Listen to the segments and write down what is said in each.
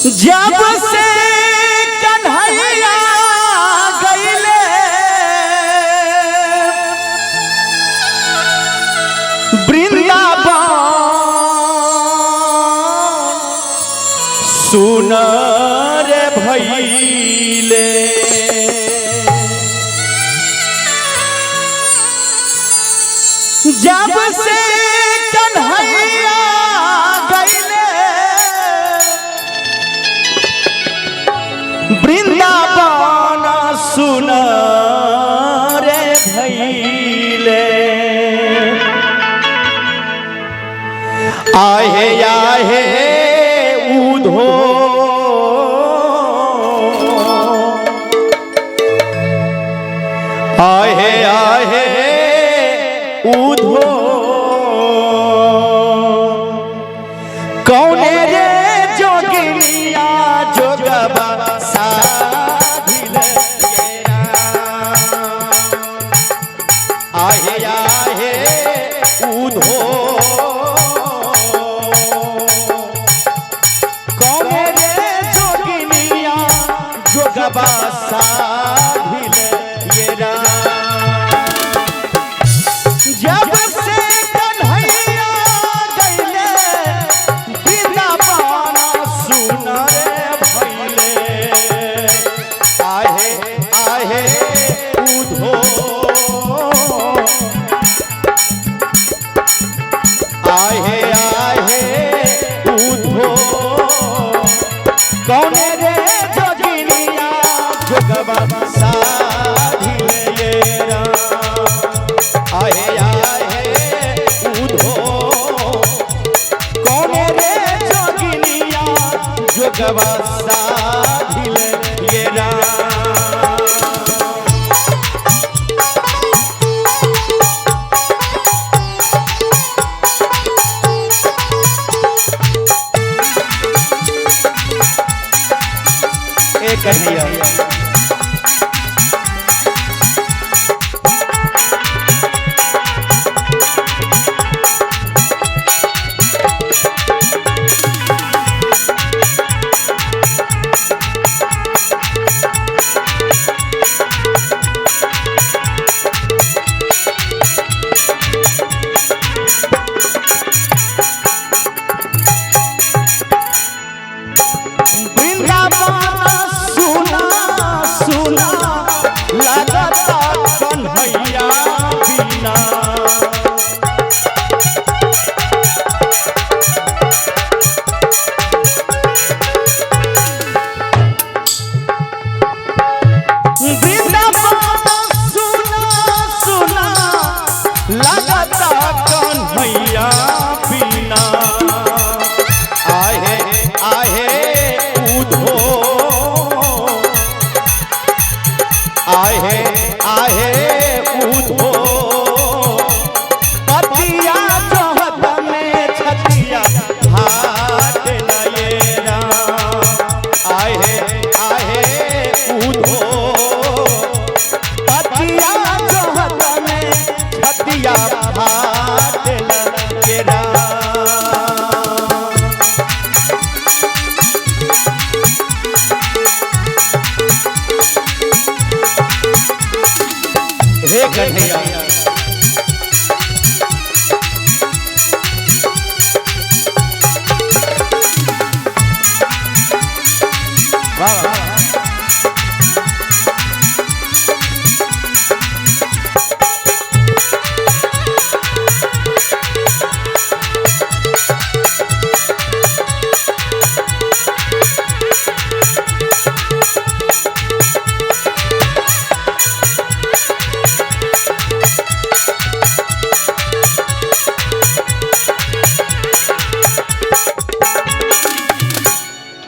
जब से कन्हैया गईले वृंदावन सुन रे भइले जब से कन्हैया गईले वृंदावन सुन रे भइले आहे आहे उधो आहे आहे उधो कौने रे जोगिनिया जोगबा साधिल आहे आहे उधो कौने रे जोगिनिया जोगबा साधिल जब से कन्हैया गईले वृंदावन सुन रे भइले आहे आहे उधो आहे आहे उधो कौने रे जोगिनिया जोगबा साधिले आहे आहे उधो कौने रे जोगिनिया जोगबा साधिले कन्हैया आहे आहे उधो पतिया जोहत में छतिया हाथ लयेरा आहे आहे उधो पतिया जोहत में छतिया हाथ लयेरा हे कन्हैया वाह वाह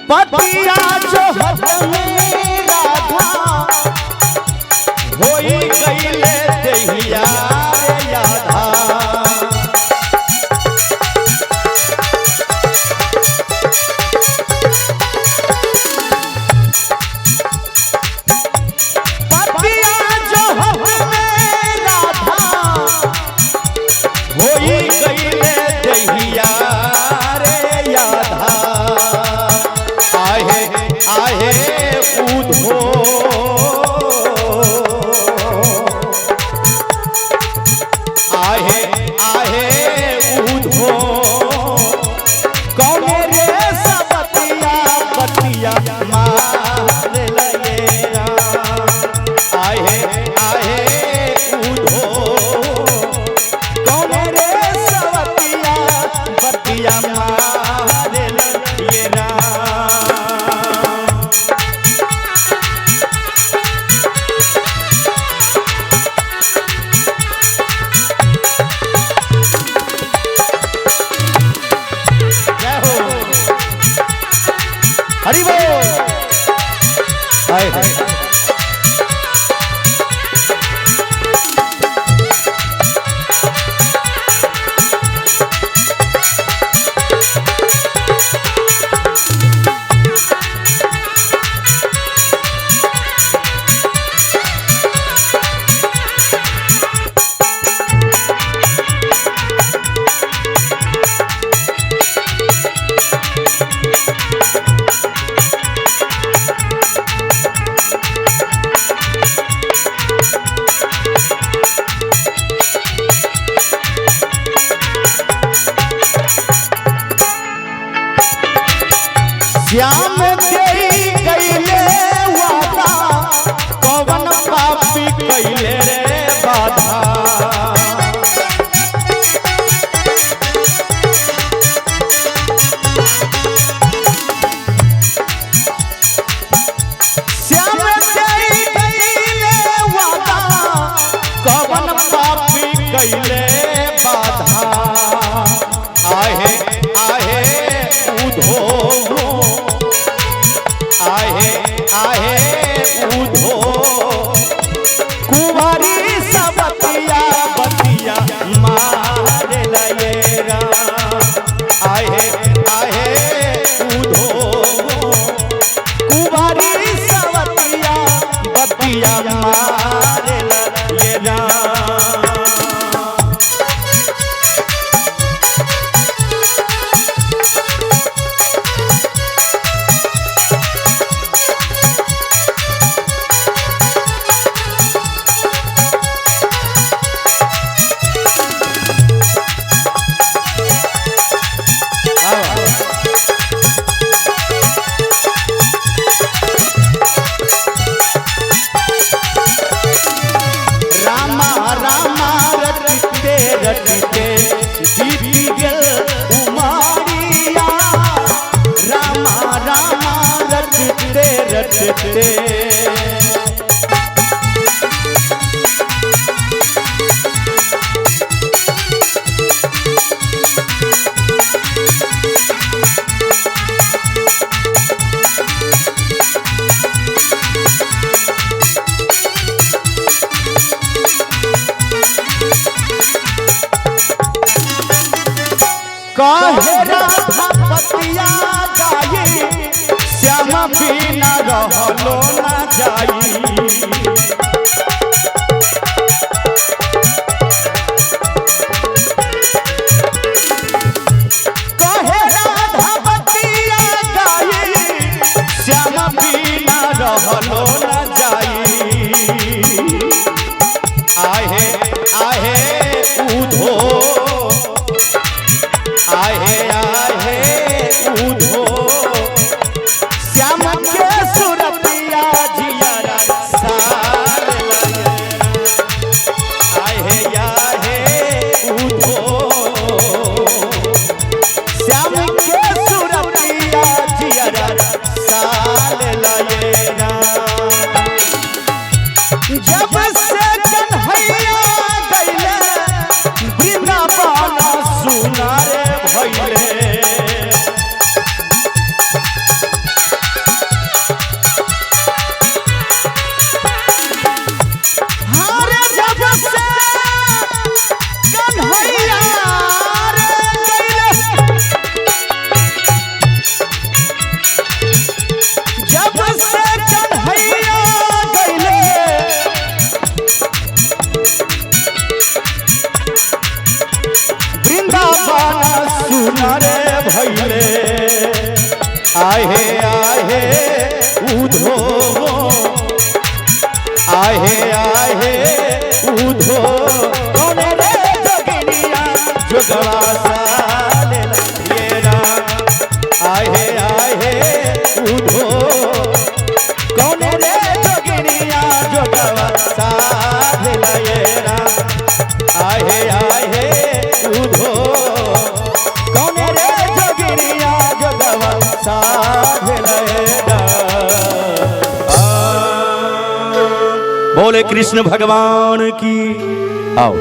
पतिया जोहत में राधा होई गईले दहिया याधा पतिया जोहत में राधा होई गईले दहिया रे याधा आहे हरि बोल। हाय हाय श्याम दे कैले वादा कवन पापी कैले रे बाधा। श्याम दे कैले वादा कवन पापी कैले बाधा। आहे आहे उधो आहे उधो कुंवारी सबतिया बतिया मार लयेरा। आहे उधो कुंवारी सबतिया बतिया मार लयेरा। रटते बीती गल उमारिया। रामा रामा रटते रटते कहे राधा पतिया गाई श्याम बिना रहलो ना जाई। कहे राधा पतिया गाई श्याम बिना रहलो ना जाई। आहे उधो आहे उधो श्याम के सुरतिया जियारा सार लयेरा। आहे उधो श्याम के सुरतिया जियारा सार लयेरा। जब से कन्हैया गइले वृंदावन सुनारे भइले। हारे जब से कन्हैया गइले। जब से कन्हैया गइले वृंदावन सुनारे भइले। आहे उधो आहे उधो कौन रे जोगिनिया जोगवा साल लयेरा। आहे उधो कौन रे जोगिनिया जोगवा साल लयेरा। आहे उधो कौन रे जोगिनिया जोगवा साल लयेरा। बोले कृष्ण भगवान की। आओ